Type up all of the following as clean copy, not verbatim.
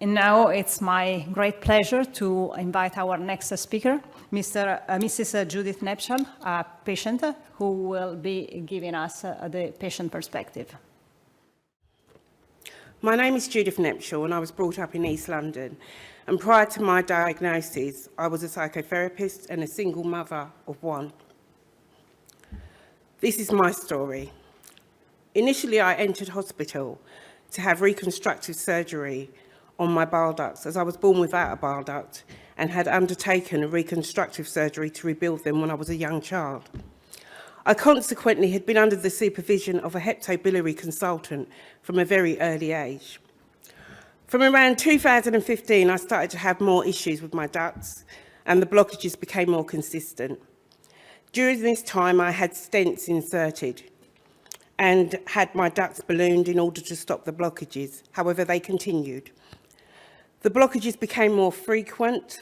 And now it's my great pleasure to invite our next speaker, Mrs. Judith Nepshall, a patient who will be giving us the patient perspective. My name is Judith Nepshall and I was brought up in East London. And prior to my diagnosis, I was a psychotherapist and a single mother of one. This is my story. Initially, I entered hospital to have reconstructive surgery on my bile ducts, as I was born without a bile duct and had undertaken a reconstructive surgery to rebuild them when I was a young child. I consequently had been under the supervision of a hepatobiliary consultant from a very early age. From around 2015, I started to have more issues with my ducts and the blockages became more consistent. During this time, I had stents inserted and had my ducts ballooned in order to stop the blockages. However, they continued. The blockages became more frequent.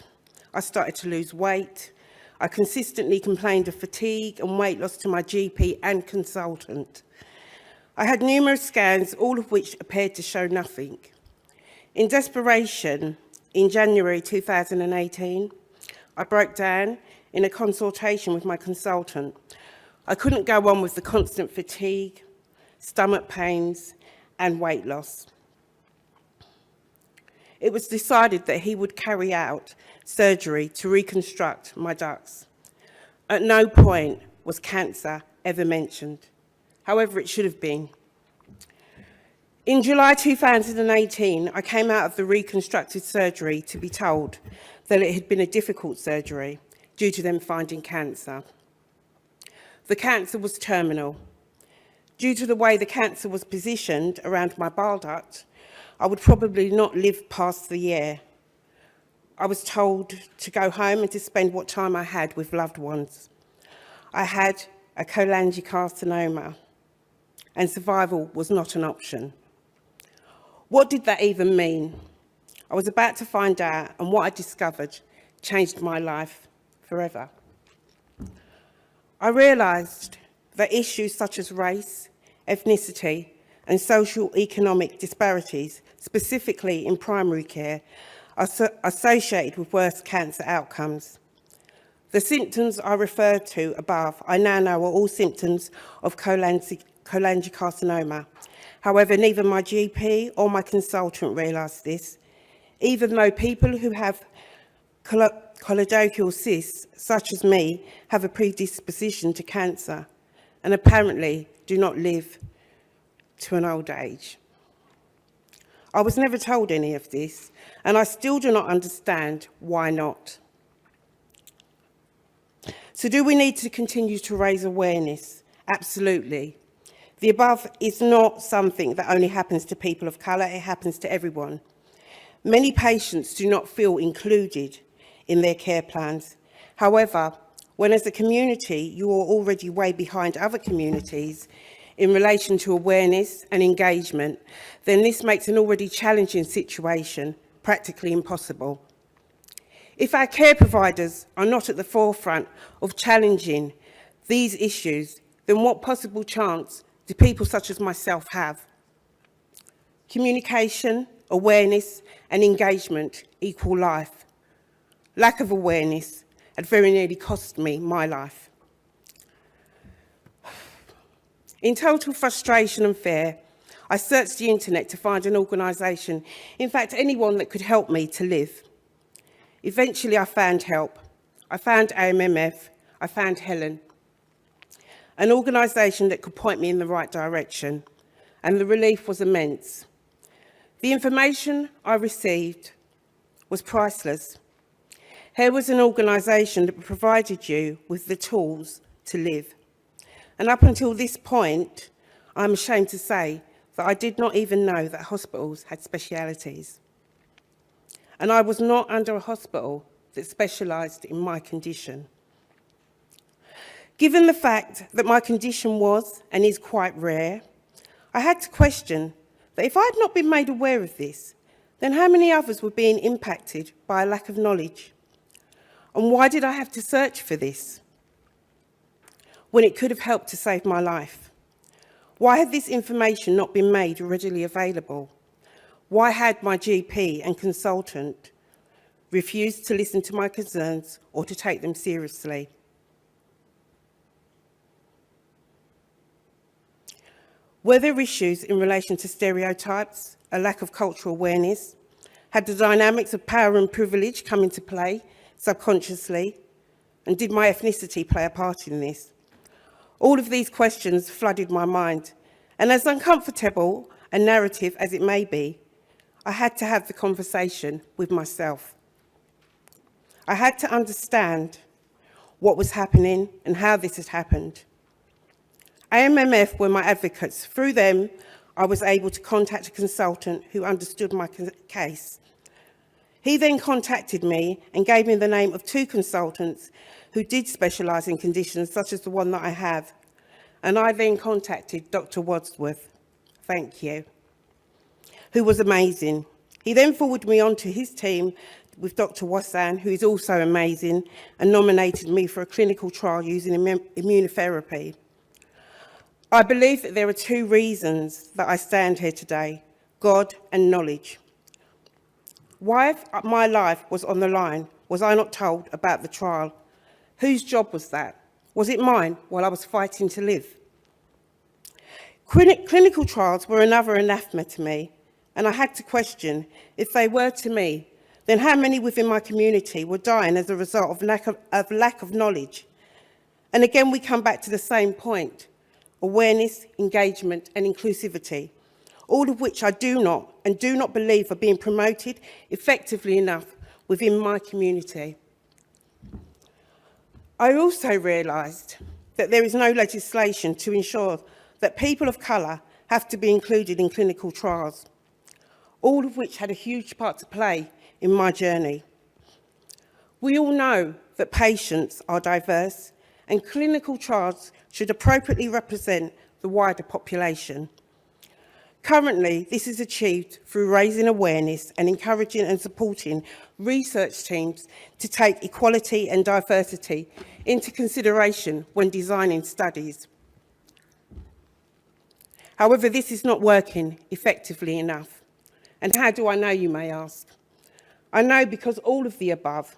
I started to lose weight. I consistently complained of fatigue and weight loss to my GP and consultant. I had numerous scans, all of which appeared to show nothing. In desperation, in January 2018, I broke down in a consultation with my consultant. I couldn't go on with the constant fatigue, stomach pains, and weight loss. It was decided that he would carry out surgery to reconstruct my ducts. At no point was cancer ever mentioned. However, it should have been. In July 2018, I came out of the reconstructive surgery to be told that it had been a difficult surgery due to them finding cancer. The cancer was terminal. Due to the way the cancer was positioned around my bile duct, I would probably not live past the year. I was told to go home and to spend what time I had with loved ones. I had a cholangiocarcinoma, and survival was not an option. What did that even mean? I was about to find out, and what I discovered changed my life forever. I realised that issues such as race, ethnicity, and socio-economic disparities, specifically in primary care, are associated with worse cancer outcomes. The symptoms I referred to above, I now know are all symptoms of cholangiocarcinoma. However, neither my GP or my consultant realised this, even though people who have colorectal cysts, such as me, have a predisposition to cancer and apparently do not live to an old age. I was never told any of this, and I still do not understand why not. So do we need to continue to raise awareness? Absolutely. The above is not something that only happens to people of colour, it happens to everyone. Many patients do not feel included in their care plans. However, when as a community you are already way behind other communities in relation to awareness and engagement, then this makes an already challenging situation practically impossible. If our care providers are not at the forefront of challenging these issues, then what possible chance do people such as myself have? Communication, awareness, and engagement equal life. Lack of awareness had very nearly cost me my life. In total frustration and fear, I searched the internet to find an organisation, in fact anyone that could help me to live. Eventually I found help. I found AMMF, I found Helen, an organisation that could point me in the right direction, and the relief was immense. The information I received was priceless. Here was an organisation that provided you with the tools to live. And up until this point, I'm ashamed to say that I did not even know that hospitals had specialities. And I was not under a hospital that specialised in my condition. Given the fact that my condition was and is quite rare, I had to question that if I had not been made aware of this, then how many others were being impacted by a lack of knowledge? And why did I have to search for this when it could have helped to save my life? Why had this information not been made readily available? Why had my GP and consultant refused to listen to my concerns or to take them seriously? Were there issues in relation to stereotypes, a lack of cultural awareness? Had the dynamics of power and privilege come into play subconsciously? And did my ethnicity play a part in this? All of these questions flooded my mind, and as uncomfortable a narrative as it may be, I had to have the conversation with myself. I had to understand what was happening and how this had happened. AMMF were my advocates. Through them, I was able to contact a consultant who understood my case. He then contacted me and gave me the name of 2 consultants who did specialise in conditions such as the one that I have. And I then contacted Dr. Wadsworth, thank you, who was amazing. He then forwarded me on to his team with Dr. Wassan, who is also amazing, and nominated me for a clinical trial using immunotherapy. I believe that there are 2 reasons that I stand here today: God and knowledge. Why my life was on the line was I not told about the trial? Whose job was that? Was it mine while I was fighting to live? Clinical trials were another anathema to me, and I had to question, if they were to me, then how many within my community were dying as a result of lack of knowledge? And again, we come back to the same point: awareness, engagement, and inclusivity, all of which I do not believe are being promoted effectively enough within my community. I also realised that there is no legislation to ensure that people of colour have to be included in clinical trials, all of which had a huge part to play in my journey. We all know that patients are diverse and clinical trials should appropriately represent the wider population. Currently, this is achieved through raising awareness and encouraging and supporting research teams to take equality and diversity into consideration when designing studies. However, this is not working effectively enough. And how do I know, you may ask? I know because all of the above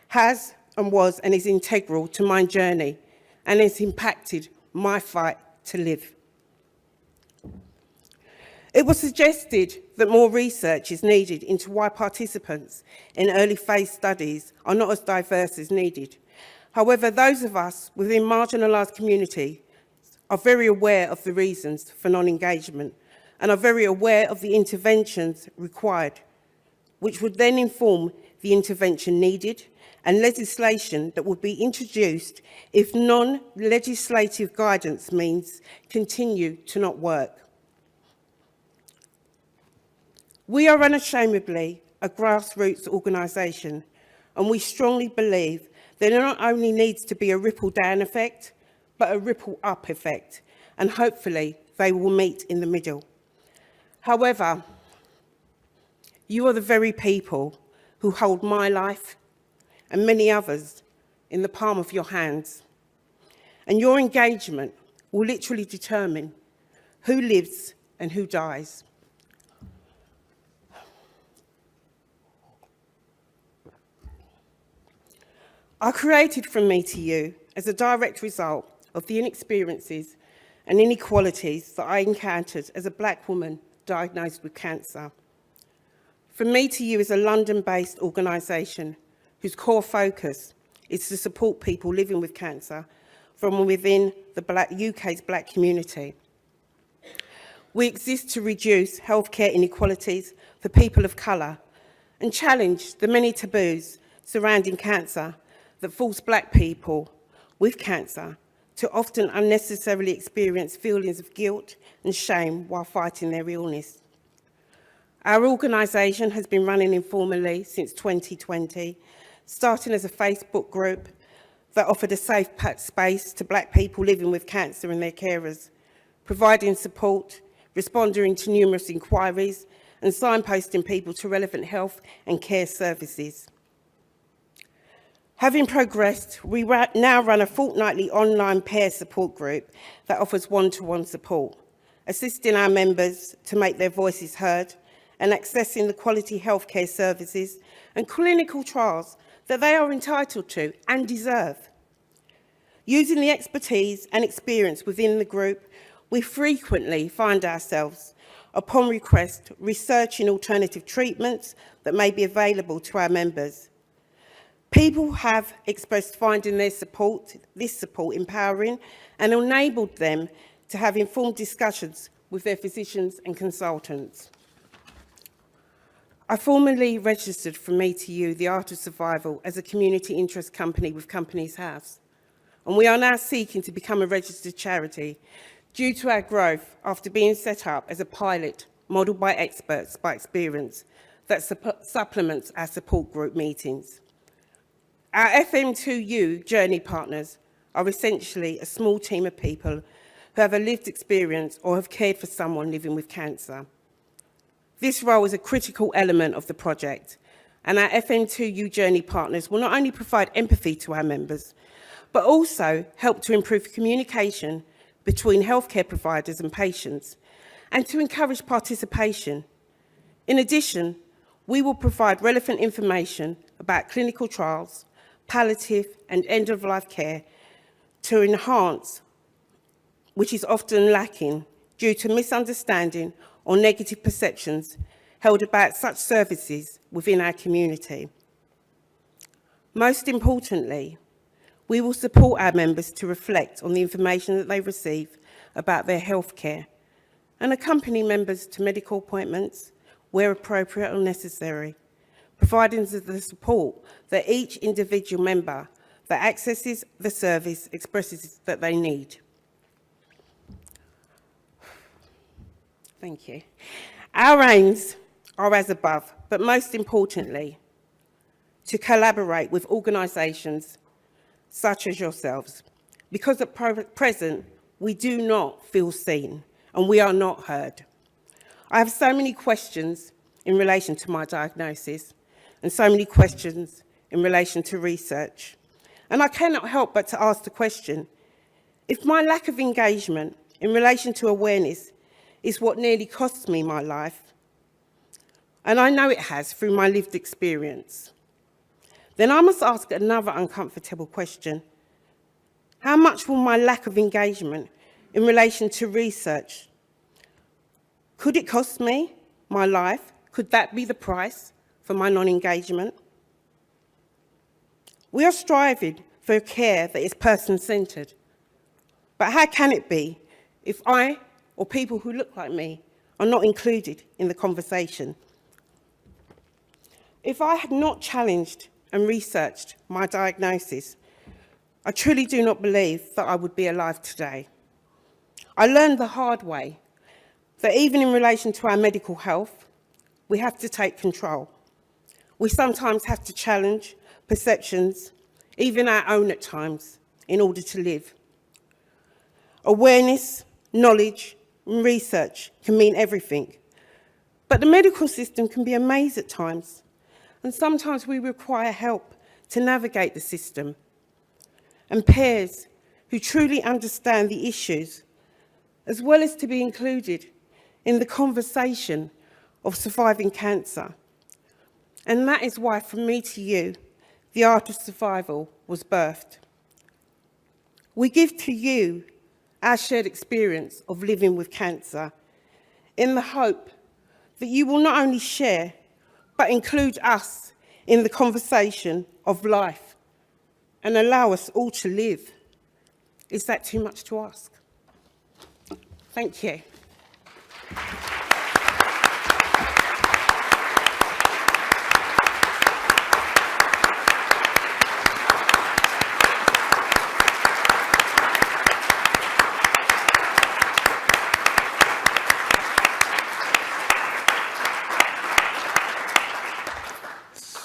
has and was and is integral to my journey and has impacted my fight to live. It was suggested that more research is needed into why participants in early phase studies are not as diverse as needed. However, those of us within marginalised community are very aware of the reasons for non-engagement and are very aware of the interventions required, which would then inform the intervention needed and legislation that would be introduced if non-legislative guidance means continue to not work. We are unashamedly a grassroots organisation, and we strongly believe that there not only needs to be a ripple down effect, but a ripple up effect, and hopefully they will meet in the middle. However, you are the very people who hold my life and many others in the palm of your hands, and your engagement will literally determine who lives and who dies. are created from me to you as a direct result of the inexperiences and inequalities that I encountered as a Black woman diagnosed with cancer. From me to you is a London-based organisation whose core focus is to support people living with cancer from within the UK's Black community. We exist to reduce healthcare inequalities for people of colour and challenge the many taboos surrounding cancer that force Black people with cancer to often unnecessarily experience feelings of guilt and shame while fighting their illness. Our organisation has been running informally since 2020, starting as a Facebook group that offered a safe space to Black people living with cancer and their carers, providing support, responding to numerous inquiries, and signposting people to relevant health and care services. Having progressed, we now run a fortnightly online peer support group that offers one-to-one support. assisting our members to make their voices heard, and accessing the quality healthcare services and clinical trials that they are entitled to and deserve. Using the expertise and experience within the group, we frequently find ourselves, upon request, researching alternative treatments that may be available to our members. People have expressed finding this support empowering and enabled them to have informed discussions with their physicians and consultants. I formally registered from Me to You, The Art of Survival, as a community interest company with Companies House. And we are now seeking to become a registered charity due to our growth after being set up as a pilot modelled by experts by experience that supplements our support group meetings. Our FM2U journey partners are essentially a small team of people who have a lived experience or have cared for someone living with cancer. This role is a critical element of the project, and our FM2U journey partners will not only provide empathy to our members, but also help to improve communication between healthcare providers and patients, and to encourage participation. In addition, we will provide relevant information about clinical trials, palliative and end-of-life care to enhance, which is often lacking due to misunderstanding or negative perceptions held about such services within our community. Most importantly, we will support our members to reflect on the information that they receive about their healthcare and accompany members to medical appointments where appropriate or necessary, providing the support that each individual member that accesses the service expresses that they need. Thank you. Our aims are as above, but most importantly, to collaborate with organisations such as yourselves, because at present, we do not feel seen and we are not heard. I have so many questions in relation to my diagnosis and so many questions in relation to research. And I cannot help but to ask the question, if my lack of engagement in relation to awareness is what nearly costs me my life, and I know it has through my lived experience, then I must ask another uncomfortable question. How much will my lack of engagement in relation to research, could it cost me my life? Could that be the price for my non-engagement? We are striving for care that is person-centred, but how can it be if I or people who look like me are not included in the conversation? If I had not challenged and researched my diagnosis, I truly do not believe that I would be alive today. I learned the hard way that even in relation to our medical health, we have to take control. We sometimes have to challenge perceptions, even our own at times, in order to live. Awareness, knowledge, and research can mean everything, but the medical system can be a maze at times, and sometimes we require help to navigate the system, and peers who truly understand the issues, as well as to be included in the conversation of surviving cancer. And that is why, from Me to You, The Art of Survival was birthed. We give to you our shared experience of living with cancer in the hope that you will not only share, but include us in the conversation of life and allow us all to live. Is that too much to ask? Thank you.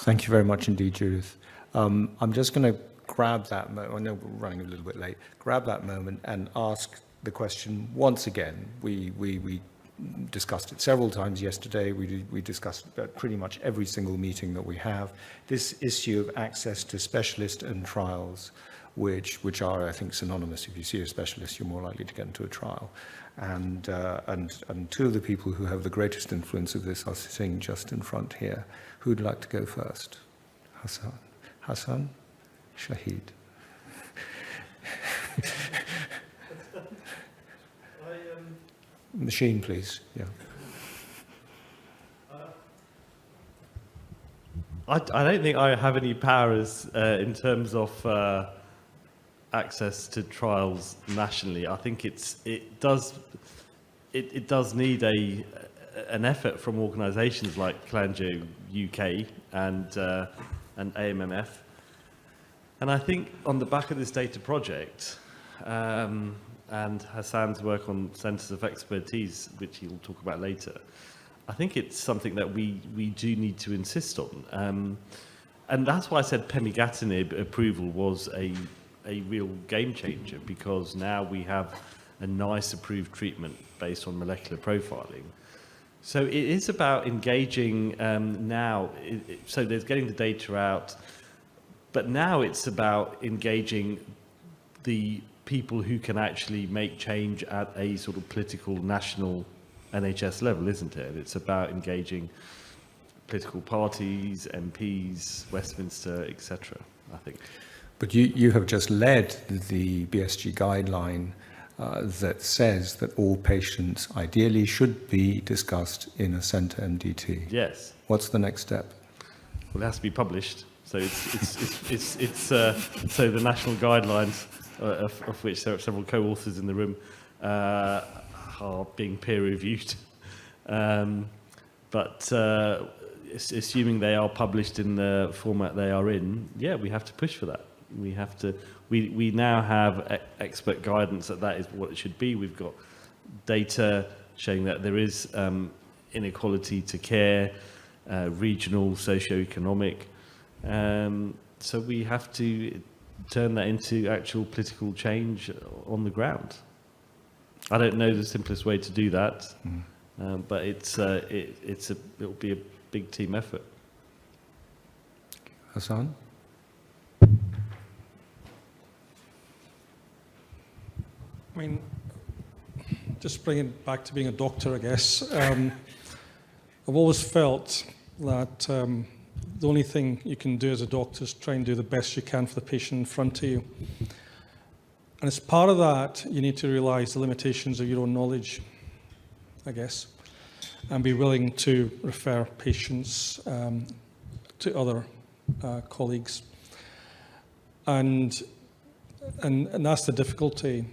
Thank you very much indeed, Judith. I'm just going to grab that moment. I know we're running a little bit late. Grab that moment and ask the question once again. We discussed it several times yesterday. We discussed it at pretty much every single meeting that we have. This issue of access to specialists and trials. which are, I think, synonymous. If you see a specialist, you're more likely to get into a trial. And two of the people who have the greatest influence of this are sitting just in front here. Who'd like to go first? Hassan? Shahid? Machine, please. Yeah. I don't think I have any powers in terms of access to trials nationally. I think it does need an effort from organisations like Cholangio UK and AMMF. And I think on the back of this data project and Hassan's work on centres of expertise, which he'll talk about later, I think it's something that we do need to insist on. And that's why I said pemigatinib approval was a real game changer, because now we have a nice approved treatment based on molecular profiling. So it is about engaging now. So there's getting the data out, but now it's about engaging the people who can actually make change at a sort of political national NHS level, isn't it? It's about engaging political parties, MPs, Westminster, etc., I think. But you have just led the BSG guideline that says that all patients ideally should be discussed in a centre MDT. Yes. What's the next step? Well, it has to be published. So so the national guidelines, of which there are several co-authors in the room, are being peer reviewed. But assuming they are published in the format they are in, yeah, we have to push for that. We have to. We now have expert guidance that is what it should be. We've got data showing that there is inequality to care, regional, socio-economic. So we have to turn that into actual political change on the ground. I don't know the simplest way to do that, but it'll be a big team effort. Hassan? I mean, just bringing it back to being a doctor, I guess. I've always felt that the only thing you can do as a doctor is try and do the best you can for the patient in front of you. And as part of that, you need to realise the limitations of your own knowledge, I guess, and be willing to refer patients to other colleagues. And that's the difficulty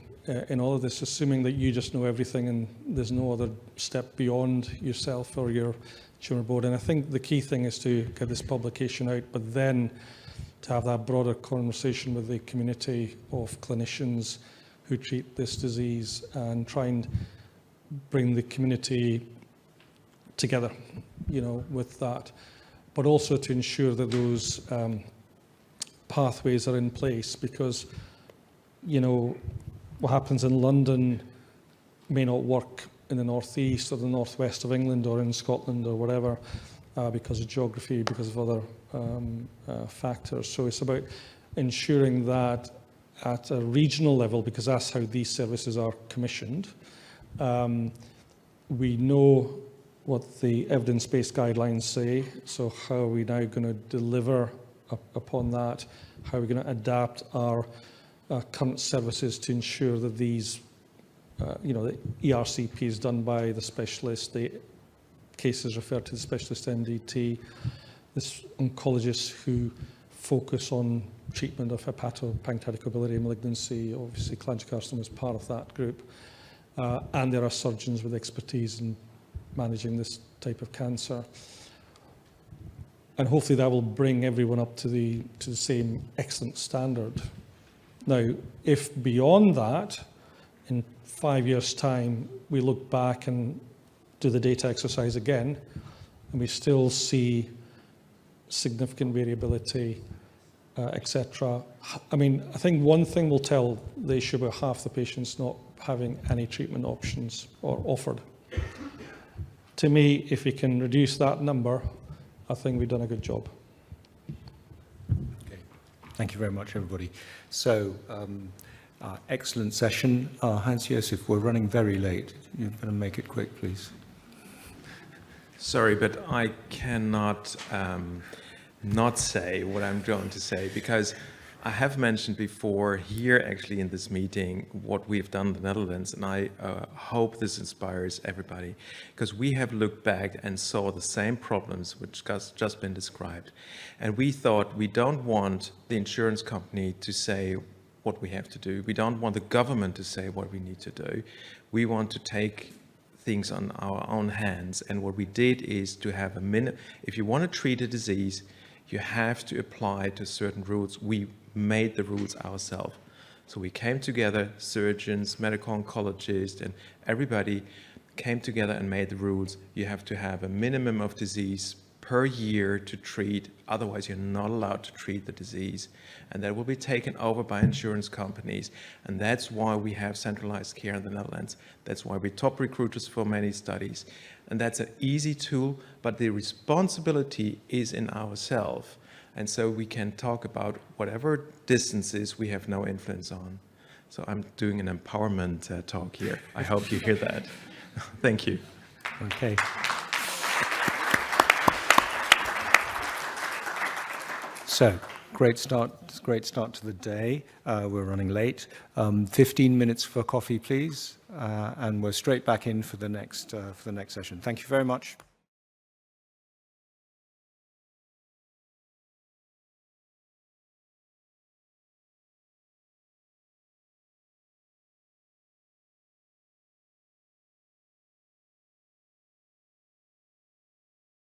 in all of this, assuming that you just know everything and there's no other step beyond yourself or your tumour board. And I think the key thing is to get this publication out, but then to have that broader conversation with the community of clinicians who treat this disease and try and bring the community together, you know, with that, but also to ensure that those pathways are in place, because, you know, what happens in London may not work in the northeast or the northwest of England or in Scotland or whatever, because of geography, because of other factors. So it's about ensuring that at a regional level, because that's how these services are commissioned, we know what the evidence-based guidelines say. So how are we now going to deliver upon that? How are we going to adapt our current services to ensure that these, you know, the ERCP is done by the specialist, the cases referred to the specialist MDT, this oncologists who focus on treatment of hepatopancreatic biliary malignancy. Obviously, cholangiocarcinoma is part of that group. And there are surgeons with expertise in managing this type of cancer. And hopefully that will bring everyone up to the same excellent standard. Now, if beyond that, in 5 years' time, we look back and do the data exercise again, and we still see significant variability, etc. I mean, I think one thing will tell the issue about half the patients not having any treatment options or offered. To me, if we can reduce that number, I think we've done a good job. Okay. Thank you very much, everybody. So, excellent session. Hans-Josef, we're running very late. You're going to make it quick, please. Sorry, but I cannot not say what I'm going to say, because I have mentioned before here actually in this meeting what we've done in the Netherlands, and I hope this inspires everybody, because we have looked back and saw the same problems which has just been described. And we thought we don't want the insurance company to say what we have to do. We don't want the government to say what we need to do. We want to take things on our own hands. And what we did is to have if you want to treat a disease, you have to apply to certain rules. We made the rules ourselves. So we came together, surgeons, medical oncologists, and everybody came together and made the rules. You have to have a minimum of disease per year to treat, otherwise you're not allowed to treat the disease. And that will be taken over by insurance companies. And that's why we have centralized care in the Netherlands. That's why we're top recruiters for many studies. And that's an easy tool, but the responsibility is in ourselves. And so we can talk about whatever distances we have no influence on. So I'm doing an empowerment talk here. I hope you hear that. Thank you. Okay. So, great start to the day. We're running late. 15 minutes for coffee, please, and we're straight back in for the next session. Thank you very much.